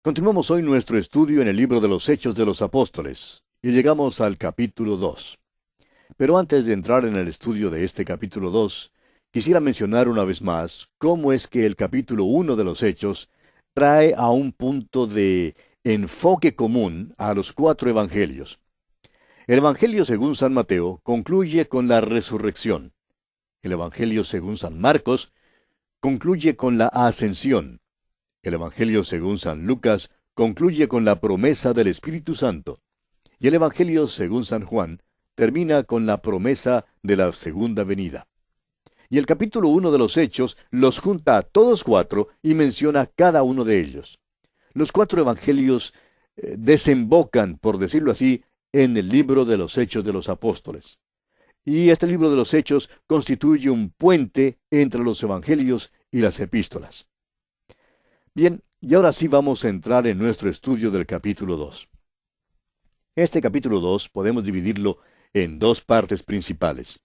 Continuamos hoy nuestro estudio en el libro de los Hechos de los Apóstoles, y llegamos al capítulo 2. Pero antes de entrar en el estudio de este capítulo 2, quisiera mencionar una vez más cómo es que el capítulo 1 de los Hechos trae a un punto de enfoque común a los cuatro evangelios. El Evangelio según San Mateo concluye con la resurrección. El Evangelio según San Marcos concluye con la ascensión. El Evangelio según San Lucas concluye con la promesa del Espíritu Santo. Y el Evangelio según San Juan termina con la promesa de la segunda venida. Y el capítulo 1 de los Hechos los junta a todos cuatro y menciona cada uno de ellos. Los cuatro evangelios desembocan, por decirlo así, en el libro de los Hechos de los Apóstoles. Y este libro de los Hechos constituye un puente entre los evangelios y las epístolas. Bien, y ahora sí vamos a entrar en nuestro estudio del capítulo 2. Este capítulo 2 podemos dividirlo en dos partes principales.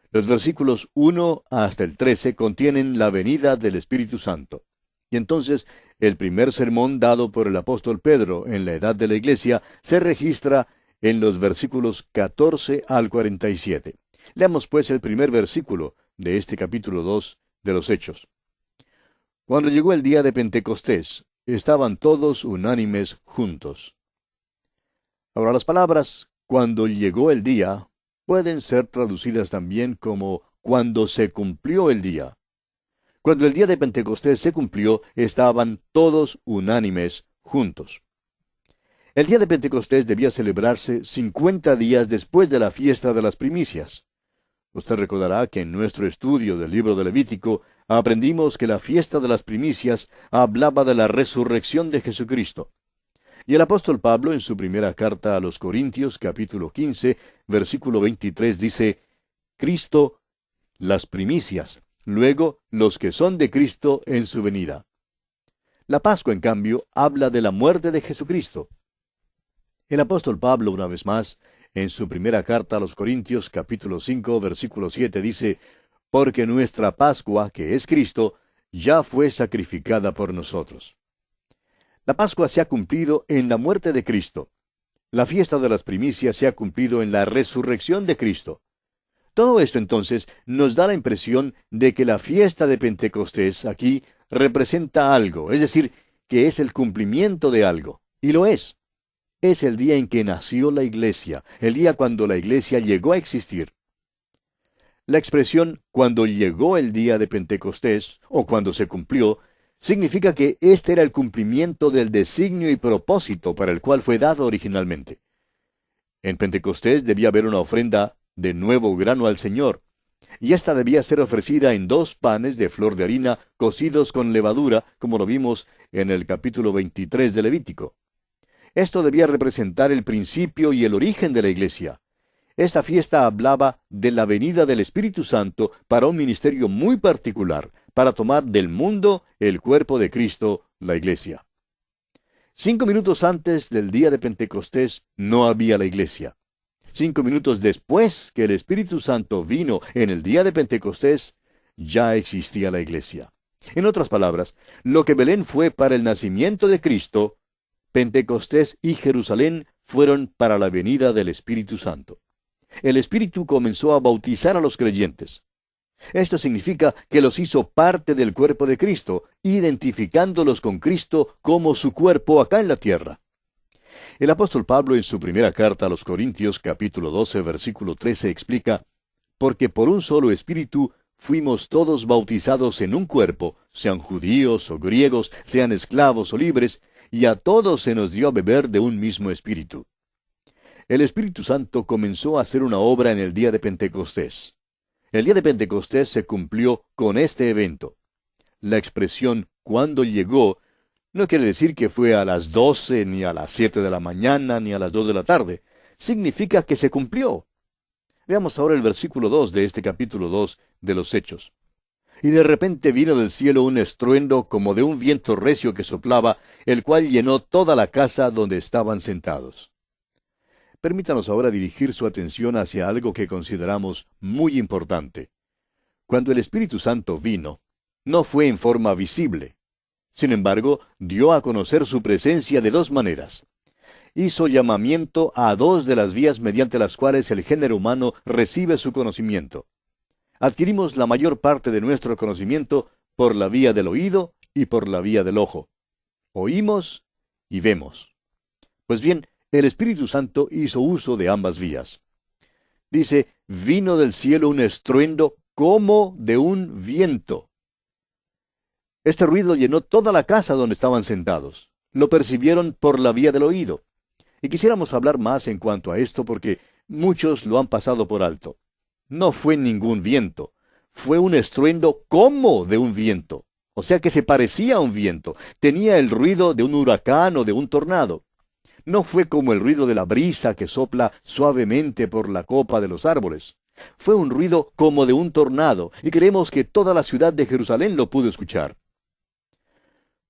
Los versículos 1 hasta el 13 contienen la venida del Espíritu Santo. Y entonces, el primer sermón dado por el apóstol Pedro en la edad de la iglesia se registra en los versículos 14 al 47. Leamos pues el primer versículo de este capítulo 2 de los Hechos. Cuando llegó el día de Pentecostés, estaban todos unánimes juntos. Ahora las palabras cuando llegó el día pueden ser traducidas también como cuando se cumplió el día. Cuando el día de Pentecostés se cumplió, estaban todos unánimes juntos. El día de Pentecostés debía celebrarse 50 días después de la fiesta de las primicias. Usted recordará que en nuestro estudio del libro de Levítico aprendimos que la fiesta de las primicias hablaba de la resurrección de Jesucristo. Y el apóstol Pablo en su primera carta a los Corintios, capítulo 15, versículo 23, dice, Cristo, las primicias, luego los que son de Cristo en su venida. La Pascua, en cambio, habla de la muerte de Jesucristo. El apóstol Pablo, una vez más, en su primera carta a los Corintios, capítulo 5, versículo 7, dice, porque nuestra Pascua, que es Cristo, ya fue sacrificada por nosotros. La Pascua se ha cumplido en la muerte de Cristo. La fiesta de las primicias se ha cumplido en la resurrección de Cristo. Todo esto entonces nos da la impresión de que la fiesta de Pentecostés aquí representa algo, es decir, que es el cumplimiento de algo, y lo es. Es el día en que nació la iglesia, el día cuando la iglesia llegó a existir. La expresión cuando llegó el día de Pentecostés, o cuando se cumplió, significa que este era el cumplimiento del designio y propósito para el cual fue dado originalmente. En Pentecostés debía haber una ofrenda de nuevo grano al Señor, y ésta debía ser ofrecida en 2 panes de flor de harina cocidos con levadura, como lo vimos en el capítulo 23 de Levítico. Esto debía representar el principio y el origen de la iglesia. Esta fiesta hablaba de la venida del Espíritu Santo para un ministerio muy particular, para tomar del mundo el cuerpo de Cristo, la iglesia. 5 minutos antes del día de Pentecostés no había la iglesia. 5 minutos después que el Espíritu Santo vino en el día de Pentecostés, ya existía la iglesia. En otras palabras, lo que Belén fue para el nacimiento de Cristo, Pentecostés y Jerusalén fueron para la venida del Espíritu Santo. El Espíritu comenzó a bautizar a los creyentes. Esto significa que los hizo parte del cuerpo de Cristo, identificándolos con Cristo como su cuerpo acá en la tierra. El apóstol Pablo en su primera carta a los Corintios, capítulo 12, versículo 13, explica, porque por un solo Espíritu fuimos todos bautizados en un cuerpo, sean judíos o griegos, sean esclavos o libres, y a todos se nos dio a beber de un mismo Espíritu. El Espíritu Santo comenzó a hacer una obra en el día de Pentecostés. El día de Pentecostés se cumplió con este evento. La expresión «cuando llegó» no quiere decir que fue a las 12, ni a las 7 de la mañana, ni a las 2 de la tarde. Significa que se cumplió. Veamos ahora el versículo 2 de este capítulo 2 de los Hechos. Y de repente vino del cielo un estruendo como de un viento recio que soplaba, el cual llenó toda la casa donde estaban sentados. Permítanos ahora dirigir su atención hacia algo que consideramos muy importante. Cuando el Espíritu Santo vino, no fue en forma visible. Sin embargo, dio a conocer su presencia de dos maneras. Hizo llamamiento a dos de las vías mediante las cuales el género humano recibe su conocimiento. Adquirimos la mayor parte de nuestro conocimiento por la vía del oído y por la vía del ojo. Oímos y vemos. Pues bien, el Espíritu Santo hizo uso de ambas vías. Dice, vino del cielo un estruendo como de un viento. Este ruido llenó toda la casa donde estaban sentados. Lo percibieron por la vía del oído. Y quisiéramos hablar más en cuanto a esto porque muchos lo han pasado por alto. No fue ningún viento, fue un estruendo como de un viento. O sea que se parecía a un viento, tenía el ruido de un huracán o de un tornado. No fue como el ruido de la brisa que sopla suavemente por la copa de los árboles. Fue un ruido como de un tornado, y creemos que toda la ciudad de Jerusalén lo pudo escuchar.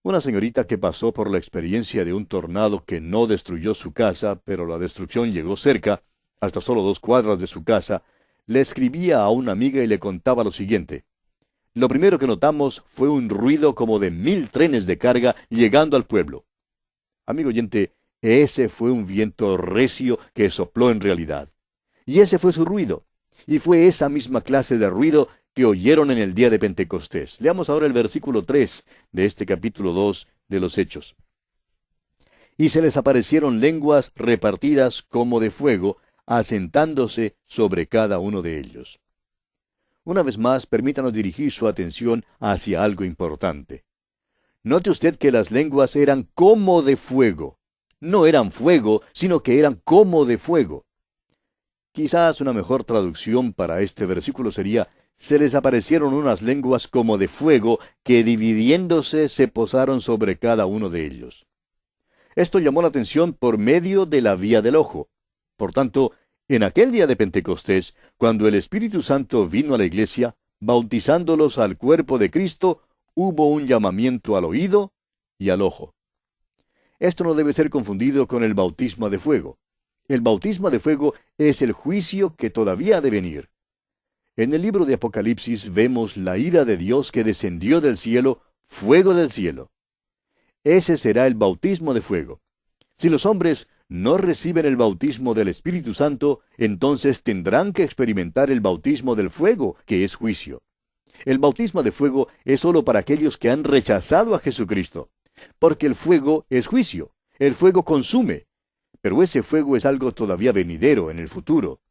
Una señorita que pasó por la experiencia de un tornado que no destruyó su casa, pero la destrucción llegó cerca, hasta solo 2 cuadras de su casa, le escribía a una amiga y le contaba lo siguiente. Lo primero que notamos fue un ruido como de 1000 trenes de carga llegando al pueblo. Amigo oyente, ese fue un viento recio que sopló en realidad. Y ese fue su ruido. Y fue esa misma clase de ruido que oyeron en el día de Pentecostés. Leamos ahora el versículo 3 de este capítulo 2 de los Hechos. Y se les aparecieron lenguas repartidas como de fuego, asentándose sobre cada uno de ellos. Una vez más, permítanos dirigir su atención hacia algo importante. Note usted que las lenguas eran como de fuego. No eran fuego, sino que eran como de fuego. Quizás una mejor traducción para este versículo sería, se les aparecieron unas lenguas como de fuego que dividiéndose se posaron sobre cada uno de ellos. Esto llamó la atención por medio de la vía del ojo. Por tanto, en aquel día de Pentecostés, cuando el Espíritu Santo vino a la iglesia, bautizándolos al cuerpo de Cristo, hubo un llamamiento al oído y al ojo. Esto no debe ser confundido con el bautismo de fuego. El bautismo de fuego es el juicio que todavía ha de venir. En el libro de Apocalipsis vemos la ira de Dios que descendió del cielo, fuego del cielo. Ese será el bautismo de fuego. Si los hombres no reciben el bautismo del Espíritu Santo, entonces tendrán que experimentar el bautismo del fuego, que es juicio. El bautismo de fuego es sólo para aquellos que han rechazado a Jesucristo, porque el fuego es juicio, el fuego consume, pero ese fuego es algo todavía venidero en el futuro.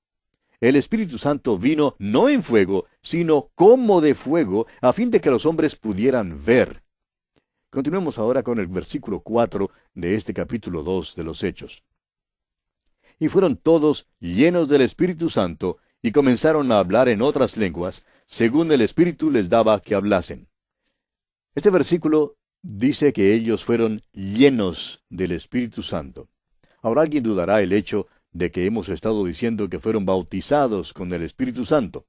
El Espíritu Santo vino no en fuego, sino como de fuego, a fin de que los hombres pudieran ver. Continuemos ahora con el versículo 4 de este capítulo 2 de los Hechos. Y fueron todos llenos del Espíritu Santo, y comenzaron a hablar en otras lenguas, según el Espíritu les daba que hablasen. Este versículo dice que ellos fueron llenos del Espíritu Santo. Ahora alguien dudará el hecho de que hemos estado diciendo que fueron bautizados con el Espíritu Santo.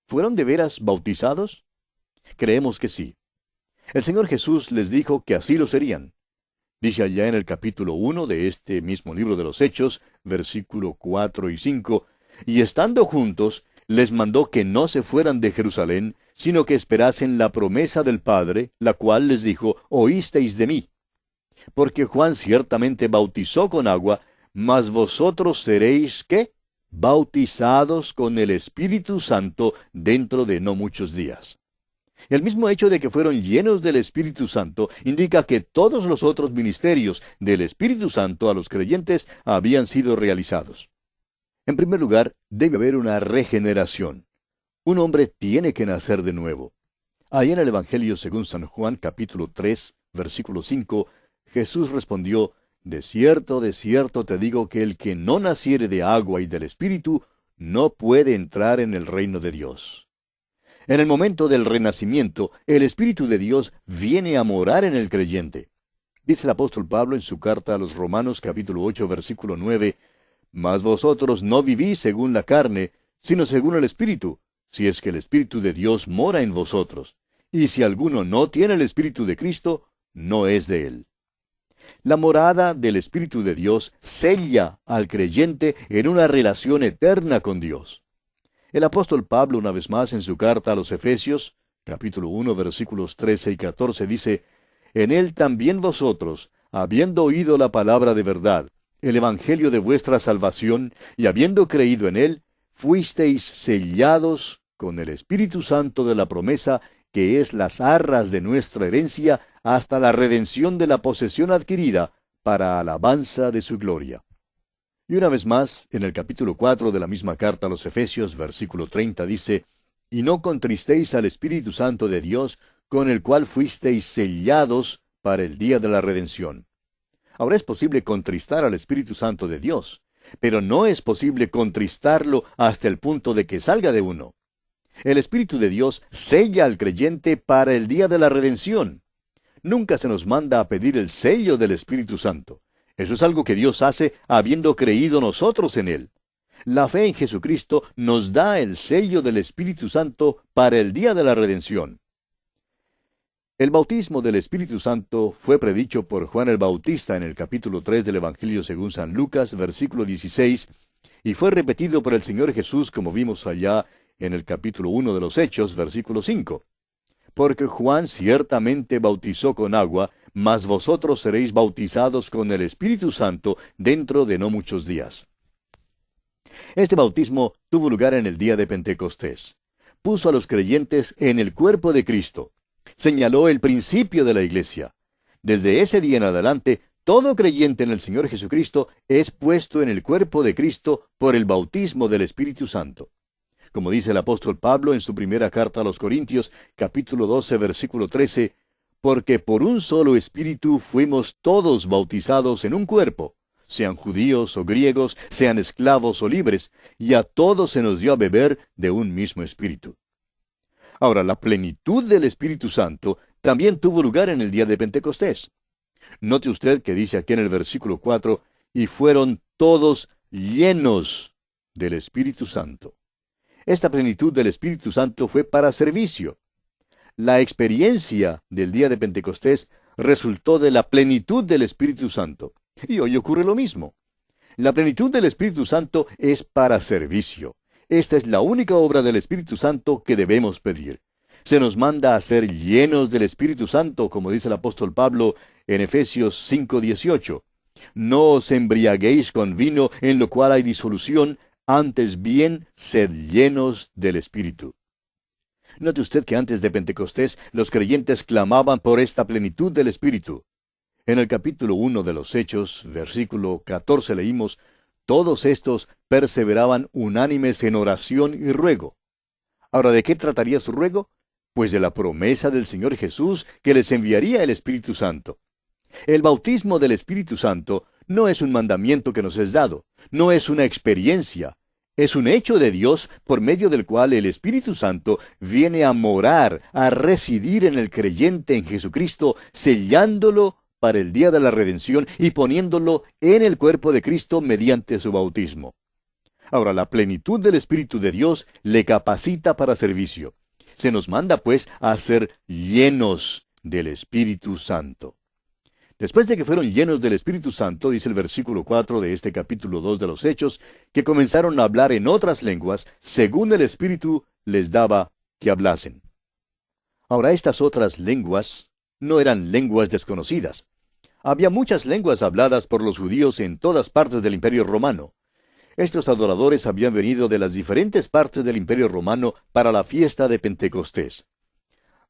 ¿Fueron de veras bautizados? Creemos que sí. El Señor Jesús les dijo que así lo serían. Dice allá en el capítulo 1 de este mismo libro de los Hechos, versículo 4 y 5, y estando juntos, les mandó que no se fueran de Jerusalén, sino que esperasen la promesa del Padre, la cual les dijo, oísteis de mí. Porque Juan ciertamente bautizó con agua, mas vosotros seréis, ¿qué? Bautizados con el Espíritu Santo dentro de no muchos días. El mismo hecho de que fueron llenos del Espíritu Santo indica que todos los otros ministerios del Espíritu Santo a los creyentes habían sido realizados. En primer lugar, debe haber una regeneración. Un hombre tiene que nacer de nuevo. Ahí en el Evangelio según San Juan, capítulo 3, versículo 5, Jesús respondió, de cierto te digo que el que no naciere de agua y del Espíritu, no puede entrar en el reino de Dios. En el momento del renacimiento, el Espíritu de Dios viene a morar en el creyente. Dice el apóstol Pablo en su carta a los Romanos capítulo 8, versículo 9, mas vosotros no vivís según la carne, sino según el Espíritu, si es que el Espíritu de Dios mora en vosotros. Y si alguno no tiene el Espíritu de Cristo, no es de él. La morada del Espíritu de Dios sella al creyente en una relación eterna con Dios. El apóstol Pablo, una vez más en su carta a los Efesios, capítulo 1, versículos 13 y 14, dice, en él también vosotros, habiendo oído la palabra de verdad, el evangelio de vuestra salvación, y habiendo creído en él, fuisteis sellados con el Espíritu Santo de la promesa, que es las arras de nuestra herencia, hasta la redención de la posesión adquirida, para alabanza de su gloria. Y una vez más, en el capítulo 4 de la misma carta a los Efesios, versículo 30, dice, y no contristéis al Espíritu Santo de Dios, con el cual fuisteis sellados para el día de la redención. Ahora es posible contristar al Espíritu Santo de Dios, pero no es posible contristarlo hasta el punto de que salga de uno. El Espíritu de Dios sella al creyente para el día de la redención. Nunca se nos manda a pedir el sello del Espíritu Santo. Eso es algo que Dios hace habiendo creído nosotros en Él. La fe en Jesucristo nos da el sello del Espíritu Santo para el día de la redención. El bautismo del Espíritu Santo fue predicho por Juan el Bautista en el capítulo 3 del Evangelio según San Lucas, versículo 16, y fue repetido por el Señor Jesús, como vimos allá en el capítulo 1 de los Hechos, versículo 5. Porque Juan ciertamente bautizó con agua, mas vosotros seréis bautizados con el Espíritu Santo dentro de no muchos días. Este bautismo tuvo lugar en el día de Pentecostés. Puso a los creyentes en el cuerpo de Cristo. Señaló el principio de la iglesia. Desde ese día en adelante, todo creyente en el Señor Jesucristo es puesto en el cuerpo de Cristo por el bautismo del Espíritu Santo. Como dice el apóstol Pablo en su primera carta a los Corintios, capítulo 12, versículo 13, porque por un solo Espíritu fuimos todos bautizados en un cuerpo, sean judíos o griegos, sean esclavos o libres, y a todos se nos dio a beber de un mismo Espíritu. Ahora, la plenitud del Espíritu Santo también tuvo lugar en el día de Pentecostés. Note usted que dice aquí en el versículo 4, y fueron todos llenos del Espíritu Santo. Esta plenitud del Espíritu Santo fue para servicio. La experiencia del día de Pentecostés resultó de la plenitud del Espíritu Santo. Y hoy ocurre lo mismo. La plenitud del Espíritu Santo es para servicio. Esta es la única obra del Espíritu Santo que debemos pedir. Se nos manda a ser llenos del Espíritu Santo, como dice el apóstol Pablo en Efesios 5:18. No os embriaguéis con vino en lo cual hay disolución, antes bien, sed llenos del Espíritu. Note usted que antes de Pentecostés los creyentes clamaban por esta plenitud del Espíritu. En el capítulo 1 de los Hechos, versículo 14 leímos, todos estos perseveraban unánimes en oración y ruego. Ahora, ¿de qué trataría su ruego? Pues de la promesa del Señor Jesús que les enviaría el Espíritu Santo. El bautismo del Espíritu Santo no es un mandamiento que nos es dado, no es una experiencia, es un hecho de Dios por medio del cual el Espíritu Santo viene a morar, a residir en el creyente en Jesucristo, sellándolo para el día de la redención y poniéndolo en el cuerpo de Cristo mediante su bautismo. Ahora, la plenitud del Espíritu de Dios le capacita para servicio. Se nos manda, pues, a ser llenos del Espíritu Santo. Después de que fueron llenos del Espíritu Santo, dice el versículo 4 de este capítulo 2 de los Hechos, que comenzaron a hablar en otras lenguas, según el Espíritu les daba que hablasen. Ahora, estas otras lenguas no eran lenguas desconocidas. Había muchas lenguas habladas por los judíos en todas partes del Imperio Romano. Estos adoradores habían venido de las diferentes partes del Imperio Romano para la fiesta de Pentecostés.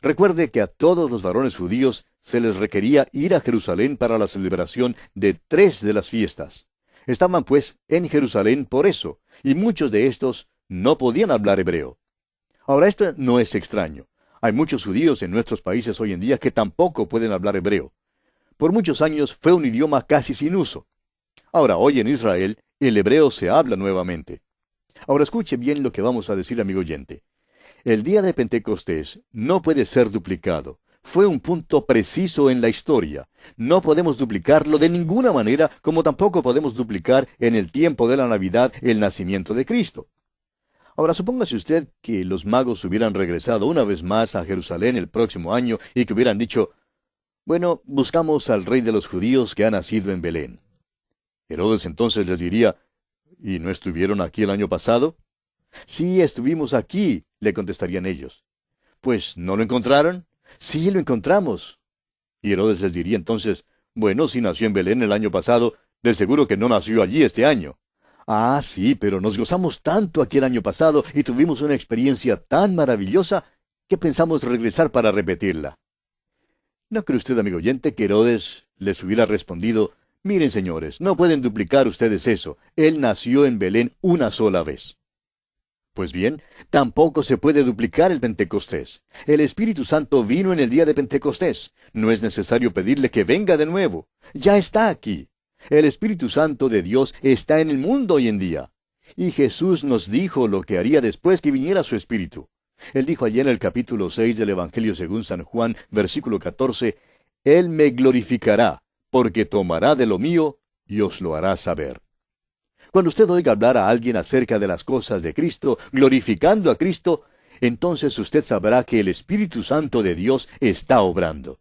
Recuerde que a todos los varones judíos se les requería ir a Jerusalén para la celebración de 3 de las fiestas. Estaban pues en Jerusalén por eso, y muchos de estos no podían hablar hebreo. Ahora, esto no es extraño. Hay muchos judíos en nuestros países hoy en día que tampoco pueden hablar hebreo. Por muchos años fue un idioma casi sin uso. Ahora, hoy en Israel, el hebreo se habla nuevamente. Ahora escuche bien lo que vamos a decir, amigo oyente. El día de Pentecostés no puede ser duplicado. Fue un punto preciso en la historia. No podemos duplicarlo de ninguna manera, como tampoco podemos duplicar en el tiempo de la Navidad el nacimiento de Cristo. Ahora, supóngase usted que los magos hubieran regresado una vez más a Jerusalén el próximo año y que hubieran dicho, bueno, buscamos al rey de los judíos que ha nacido en Belén. Herodes entonces les diría, ¿y no estuvieron aquí el año pasado? Sí, estuvimos aquí, le contestarían ellos. Pues, ¿no lo encontraron? Sí, lo encontramos. Y Herodes les diría entonces, bueno, si nació en Belén el año pasado, de seguro que no nació allí este año. Ah, sí, pero nos gozamos tanto aquí el año pasado y tuvimos una experiencia tan maravillosa que pensamos regresar para repetirla. ¿No cree usted, amigo oyente, que Herodes les hubiera respondido, miren, señores, no pueden duplicar ustedes eso, él nació en Belén una sola vez? Pues bien, tampoco se puede duplicar el Pentecostés. El Espíritu Santo vino en el día de Pentecostés. No es necesario pedirle que venga de nuevo. Ya está aquí. El Espíritu Santo de Dios está en el mundo hoy en día. Y Jesús nos dijo lo que haría después que viniera su Espíritu. Él dijo allí en el capítulo 6 del Evangelio según San Juan, versículo 14, Él me glorificará, porque tomará de lo mío y os lo hará saber. Cuando usted oiga hablar a alguien acerca de las cosas de Cristo, glorificando a Cristo, entonces usted sabrá que el Espíritu Santo de Dios está obrando.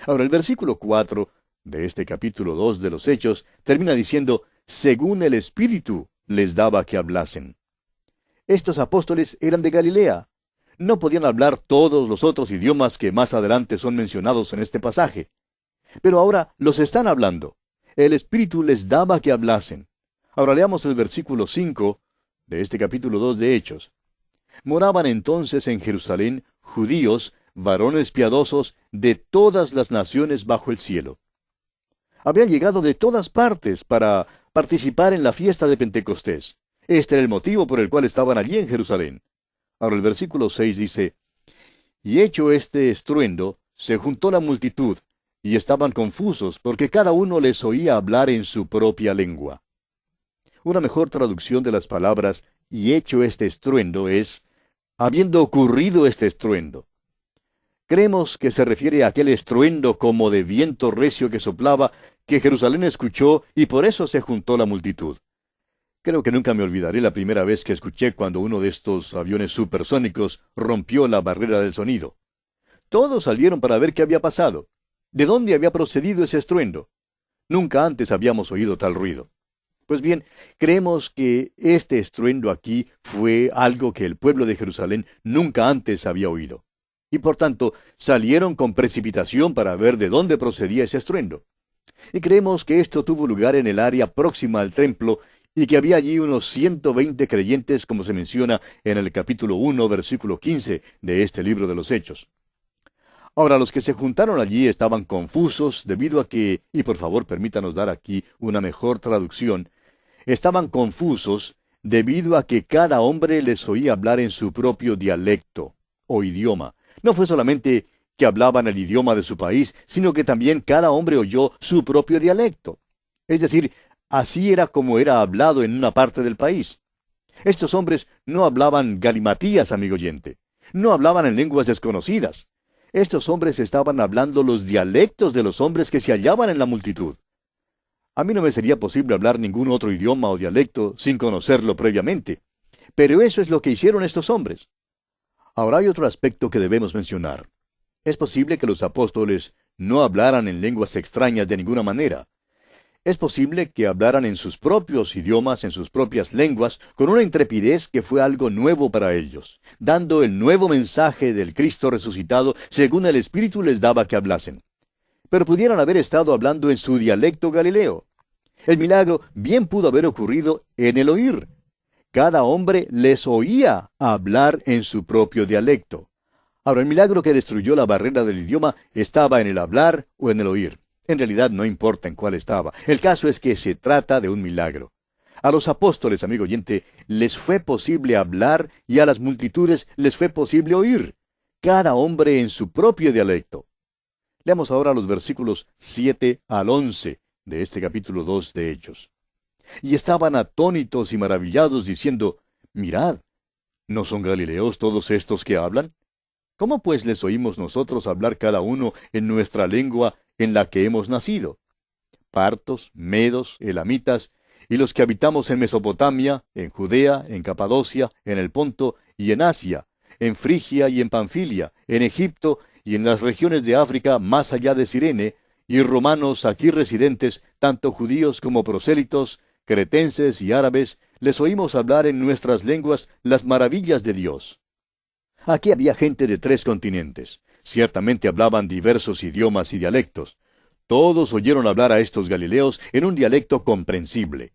Ahora, el versículo 4 de este capítulo 2 de los Hechos termina diciendo, según el Espíritu les daba que hablasen. Estos apóstoles eran de Galilea. No podían hablar todos los otros idiomas que más adelante son mencionados en este pasaje. Pero ahora los están hablando. El Espíritu les daba que hablasen. Ahora leamos el versículo 5 de este capítulo 2 de Hechos. Moraban entonces en Jerusalén judíos, varones piadosos, de todas las naciones bajo el cielo. Habían llegado de todas partes para participar en la fiesta de Pentecostés. Este era el motivo por el cual estaban allí en Jerusalén. Ahora el versículo 6 dice, y hecho este estruendo, se juntó la multitud, y estaban confusos, porque cada uno les oía hablar en su propia lengua. Una mejor traducción de las palabras, y hecho este estruendo, es, habiendo ocurrido este estruendo. Creemos que se refiere a aquel estruendo como de viento recio que soplaba, que Jerusalén escuchó, y por eso se juntó la multitud. Creo que nunca me olvidaré la primera vez que escuché cuando uno de estos aviones supersónicos rompió la barrera del sonido. Todos salieron para ver qué había pasado. ¿De dónde había procedido ese estruendo? Nunca antes habíamos oído tal ruido. Pues bien, creemos que este estruendo aquí fue algo que el pueblo de Jerusalén nunca antes había oído. Y por tanto, salieron con precipitación para ver de dónde procedía ese estruendo. Y creemos que esto tuvo lugar en el área próxima al templo, y que había allí unos 120 creyentes, como se menciona en el capítulo 1, versículo 15 de este libro de los Hechos. Ahora, los que se juntaron allí estaban confusos debido a que, y por favor permítanos dar aquí una mejor traducción, estaban confusos debido a que cada hombre les oía hablar en su propio dialecto o idioma. No fue solamente que hablaban el idioma de su país, sino que también cada hombre oyó su propio dialecto. Es decir, así era como era hablado en una parte del país. Estos hombres no hablaban galimatías, amigo oyente. No hablaban en lenguas desconocidas. Estos hombres estaban hablando los dialectos de los hombres que se hallaban en la multitud. A mí no me sería posible hablar ningún otro idioma o dialecto sin conocerlo previamente. Pero eso es lo que hicieron estos hombres. Ahora hay otro aspecto que debemos mencionar. Es posible que los apóstoles no hablaran en lenguas extrañas de ninguna manera. Es posible que hablaran en sus propios idiomas, en sus propias lenguas, con una intrepidez que fue algo nuevo para ellos, dando el nuevo mensaje del Cristo resucitado según el Espíritu les daba que hablasen. Pero pudieran haber estado hablando en su dialecto galileo. El milagro bien pudo haber ocurrido en el oír. Cada hombre les oía hablar en su propio dialecto. Ahora, el milagro que destruyó la barrera del idioma estaba en el hablar o en el oír. En realidad no importa en cuál estaba. El caso es que se trata de un milagro. A los apóstoles, amigo oyente, les fue posible hablar y a las multitudes les fue posible oír. Cada hombre en su propio dialecto. Leamos ahora los versículos 7 al 11 de este capítulo 2 de Hechos. Y estaban atónitos y maravillados diciendo, mirad, ¿no son galileos todos estos que hablan? ¿Cómo pues les oímos nosotros hablar cada uno en nuestra lengua en la que hemos nacido? Partos, medos, elamitas, y los que habitamos en Mesopotamia, en Judea, en Capadocia, en el Ponto y en Asia, en Frigia y en Panfilia, en Egipto y en las regiones de África más allá de Cirene, y romanos aquí residentes, tanto judíos como prosélitos, cretenses y árabes, les oímos hablar en nuestras lenguas las maravillas de Dios. Aquí había gente de 3 continentes. Ciertamente hablaban diversos idiomas y dialectos. Todos oyeron hablar a estos galileos en un dialecto comprensible.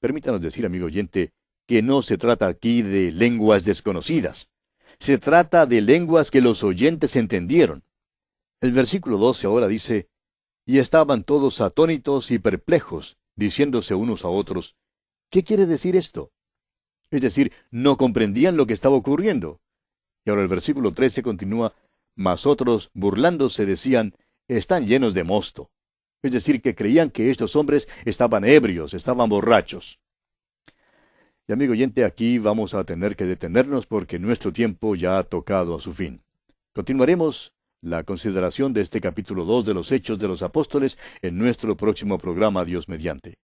Permítanos decir, amigo oyente, que no se trata aquí de lenguas desconocidas. Se trata de lenguas que los oyentes entendieron. El versículo 12 ahora dice, y estaban todos atónitos y perplejos, diciéndose unos a otros, ¿qué quiere decir esto? Es decir, no comprendían lo que estaba ocurriendo. Y ahora el versículo 13 continúa, mas otros, burlándose, decían, están llenos de mosto. Es decir, que creían que estos hombres estaban ebrios, estaban borrachos. Y amigo oyente, aquí vamos a tener que detenernos porque nuestro tiempo ya ha tocado a su fin. Continuaremos la consideración de este capítulo 2 de los Hechos de los Apóstoles en nuestro próximo programa, Dios mediante.